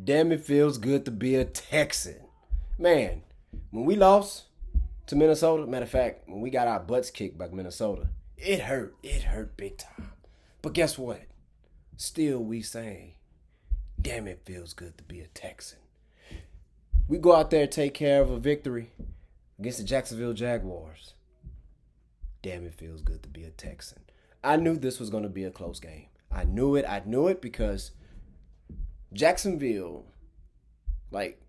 Damn, it feels good to be a Texan. Man, when we lost to Minnesota, matter of fact, when we got our butts kicked by Minnesota, it hurt. It hurt big time. But guess what? Still, we say, damn, it feels good to be a Texan. We go out there and take care of a victory against the Jacksonville Jaguars. Damn, it feels good to be a Texan. I knew this was going to be a close game. I knew it. I knew it because Jacksonville, like,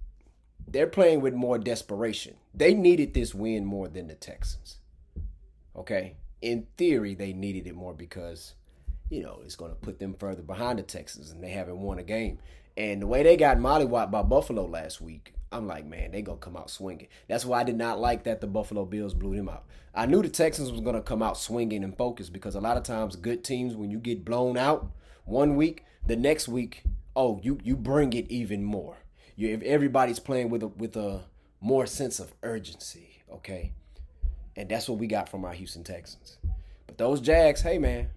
they're playing with more desperation. They needed this win more than the Texans. Okay? In theory, they needed it more because, it's going to put them further behind the Texans and they haven't won a game. And the way they got mollywopped by Buffalo last week, I'm like, man, they going to come out swinging. That's why I did not like that the Buffalo Bills blew them out. I knew the Texans was going to come out swinging and focused because a lot of times good teams, when you get blown out one week, the next week, you bring it even more. If everybody's playing with a more sense of urgency, okay? And that's what we got from our Houston Texans. But those Jags, hey, man,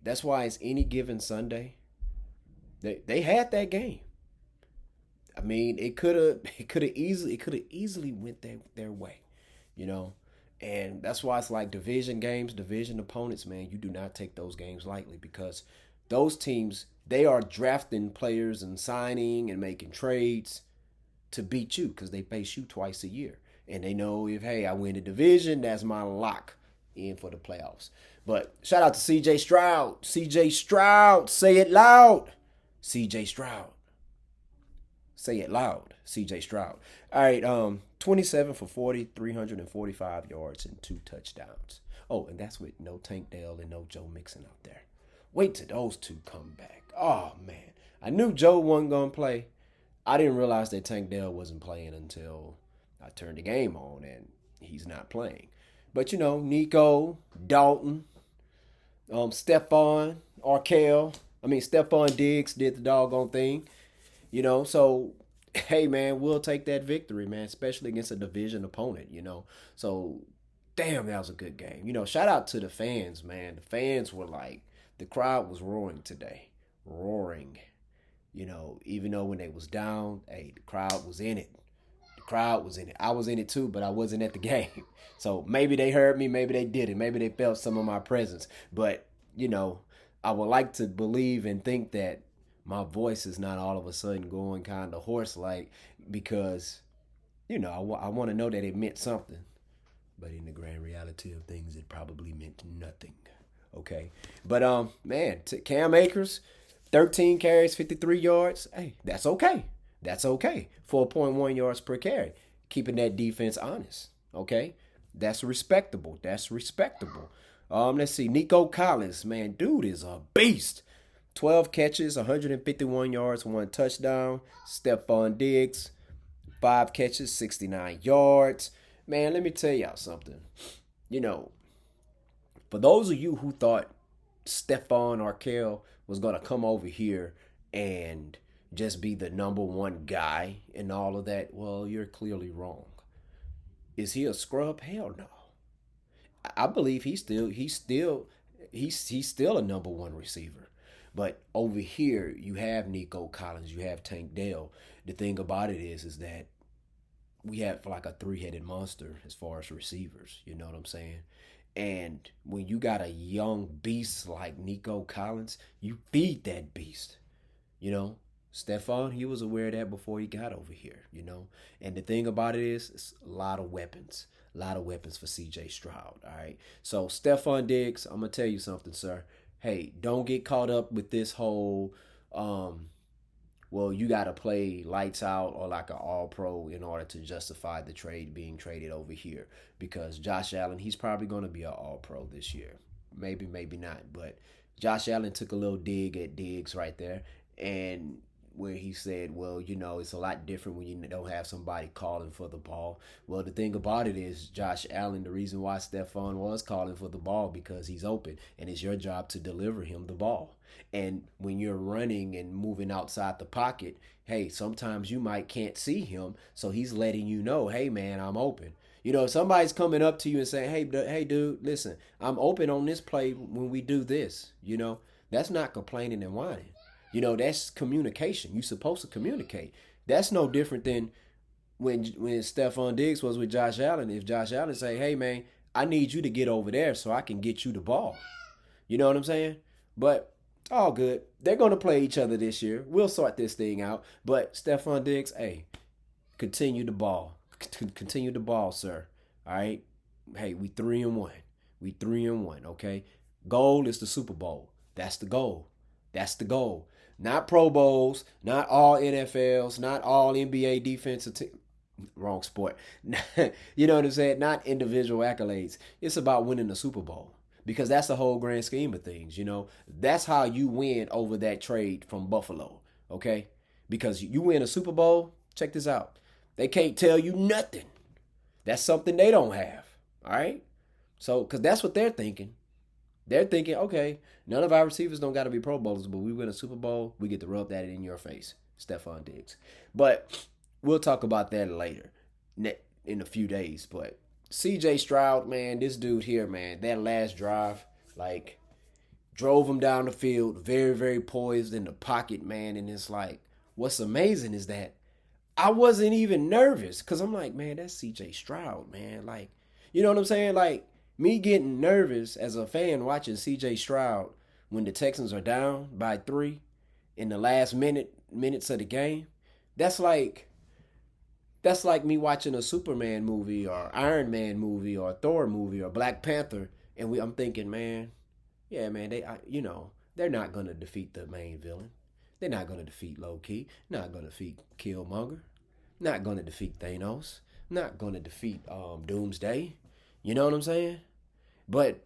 that's why it's any given Sunday. They had that game. I mean, it could have easily went their way, And that's why it's like division games, division opponents, man. You do not take those games lightly because those teams, they are drafting players and signing and making trades to beat you because they face you twice a year. And they know if, I win the division, that's my lock in for the playoffs. But shout out to CJ Stroud. CJ Stroud, say it loud. CJ Stroud. Say it loud, CJ Stroud. All right, 27 for 40, 345 yards and 2 touchdowns. Oh, and that's with no Tank Dell and no Joe Mixon out there. Wait till those two come back. Oh, man. I knew Joe wasn't going to play. I didn't realize that Tank Dell wasn't playing until I turned the game on, and he's not playing. But, Nico, Dalton, Stephon Diggs did the doggone thing. So, hey, man, we'll take that victory, man, especially against a division opponent, So, damn, that was a good game. Shout out to the fans, man. The fans were like, the crowd was roaring today. Roaring. Even though when they was down, the crowd was in it. The crowd was in it. I was in it too, but I wasn't at the game. So maybe they heard me, maybe they didn't. Maybe they felt some of my presence. But, I would like to believe and think that my voice is not all of a sudden going kind of hoarse-like because, I want to know that it meant something. But in the grand reality of things, it probably meant nothing. Okay. But, man, Cam Akers, 13 carries, 53 yards. Hey, that's okay. That's okay. 4.1 yards per carry. Keeping that defense honest. Okay. That's respectable. That's respectable. Let's see. Nico Collins, man, dude is a beast. 12 catches, 151 yards, 1 touchdown. Stephon Diggs, 5 catches, 69 yards. Man, let me tell y'all something. For those of you who thought Stephon Arkell was going to come over here and just be the number one guy and all of that, well, you're clearly wrong. Is he a scrub? Hell no. I believe he's still a number one receiver. But over here, you have Nico Collins, you have Tank Dell. The thing about it is that we have like a three-headed monster as far as receivers. You know what I'm saying? And when you got a young beast like Nico Collins, you feed that beast. Stephon, he was aware of that before he got over here, And the thing about it is, it's a lot of weapons. A lot of weapons for CJ Stroud, all right? So, Stephon Diggs, I'm going to tell you something, sir. Hey, don't get caught up with this whole, you got to play lights out or like an all-pro in order to justify the trade being traded over here. Because Josh Allen, he's probably going to be an all-pro this year. Maybe, maybe not. But Josh Allen took a little dig at Diggs right there. And where he said, it's a lot different when you don't have somebody calling for the ball. Well, the thing about it is Josh Allen, the reason why Stephon was calling for the ball because he's open and it's your job to deliver him the ball. And when you're running and moving outside the pocket, hey, sometimes you can't see him. So he's letting you know, hey, man, I'm open. If somebody's coming up to you and saying, hey, dude, listen, I'm open on this play when we do this, that's not complaining and whining. That's communication. You're supposed to communicate. That's no different than when Stephon Diggs was with Josh Allen. If Josh Allen say, "Hey man, I need you to get over there so I can get you the ball," you know what I'm saying? But it's all good. They're gonna play each other this year. We'll sort this thing out. But Stephon Diggs, hey, continue the ball. Continue the ball, sir. All right. Hey, we 3-1. We 3-1. Okay. Goal is the Super Bowl. That's the goal. That's the goal. Not Pro Bowls, not all NFLs, not all NBA defensive team. Wrong sport. You know what I'm saying? Not individual accolades. It's about winning the Super Bowl because that's the whole grand scheme of things. That's how you win over that trade from Buffalo. Okay, because you win a Super Bowl. Check this out. They can't tell you nothing. That's something they don't have. All right. So, because that's what they're thinking. They're thinking, okay, none of our receivers don't got to be Pro Bowlers, but we win a Super Bowl, we get to rub that in your face, Stephon Diggs. But we'll talk about that later in a few days. But CJ Stroud, man, this dude here, man, that last drive, like, drove him down the field, very, very poised in the pocket, man. And it's like, what's amazing is that I wasn't even nervous because I'm like, man, that's CJ Stroud, man. Like, you know what I'm saying? Like, me getting nervous as a fan watching CJ Stroud when the Texans are down by 3 in the last minutes of the game, that's like me watching a Superman movie or Iron Man movie or Thor movie or Black Panther, and I'm thinking, man, yeah, man, they're not gonna defeat the main villain. They're not gonna defeat Loki. Not gonna defeat Killmonger. Not gonna defeat Thanos. Not gonna defeat Doomsday. You know what I'm saying? But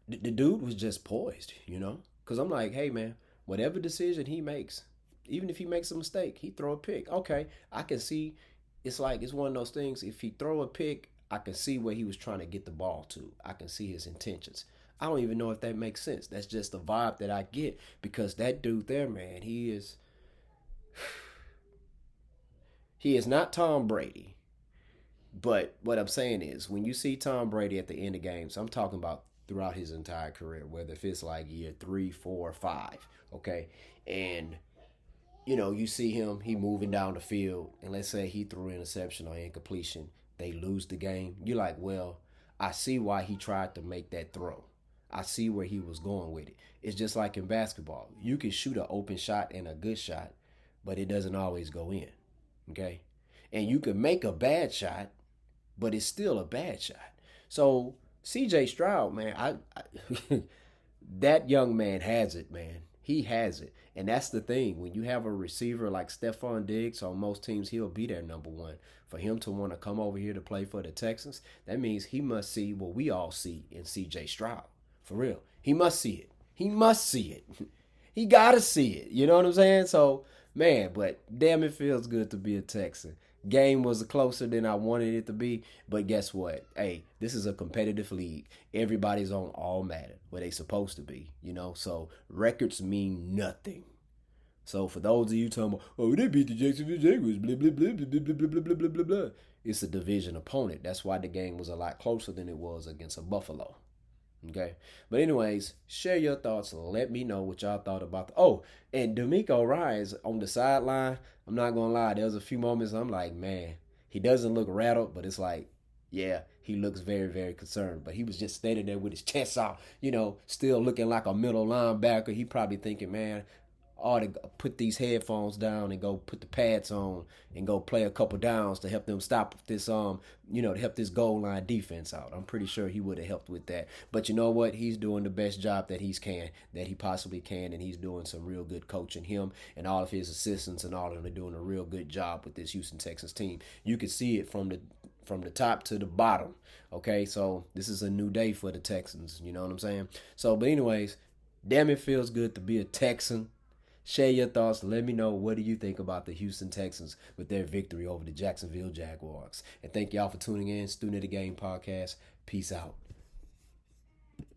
the dude was just poised, Because I'm like, hey, man, whatever decision he makes, even if he makes a mistake, he throw a pick. Okay, I can see. It's one of those things. If he throw a pick, I can see where he was trying to get the ball to. I can see his intentions. I don't even know if that makes sense. That's just the vibe that I get because that dude there, man, he is not Tom Brady. But what I'm saying is, when you see Tom Brady at the end of games, I'm talking about throughout his entire career, whether if it's like year 3, 4, 5, okay? And, you see him, he moving down the field, and let's say he threw an interception or incompletion, they lose the game. You're like, well, I see why he tried to make that throw. I see where he was going with it. It's just like in basketball. You can shoot an open shot and a good shot, but it doesn't always go in, okay? And you can make a bad shot, but it's still a bad shot. So CJ Stroud, man, that young man has it, man. He has it. And that's the thing. When you have a receiver like Stephon Diggs, on most teams, he'll be their number one. For him to want to come over here to play for the Texans, that means he must see what we all see in CJ Stroud. For real. He must see it. He must see it. He got to see it. You know what I'm saying? So, man, but damn, it feels good to be a Texan. Game was closer than I wanted it to be, but guess what? Hey, this is a competitive league. Everybody's on all matter where they supposed to be, so records mean nothing. So for those of you talking about, oh, they beat the Jacksonville Jaguars, blah, blah, blah, blah, blah, blah, blah, blah, blah, blah, blah. It's a division opponent. That's why the game was a lot closer than it was against a Buffalo. Okay. But anyways, share your thoughts. Let me know what y'all thought about and D'Amico Ryans on the sideline. I'm not gonna lie, there was a few moments I'm like, man, he doesn't look rattled, but it's like, yeah, he looks very, very concerned. But he was just standing there with his chest out, still looking like a middle linebacker. He probably thinking, man, I ought to put these headphones down and go put the pads on and go play a couple downs to help them stop this, to help this goal line defense out. I'm pretty sure he would have helped with that. But you know what? He's doing the best job that he possibly can, and he's doing some real good coaching. Him and all of his assistants and all of them are doing a real good job with this Houston Texans team. You can see it from the top to the bottom. Okay, so this is a new day for the Texans. You know what I'm saying? So, but anyways, damn, it feels good to be a Texan. Share your thoughts. Let me know, what do you think about the Houston Texans with their victory over the Jacksonville Jaguars. And thank y'all for tuning in. Student of the Game podcast. Peace out.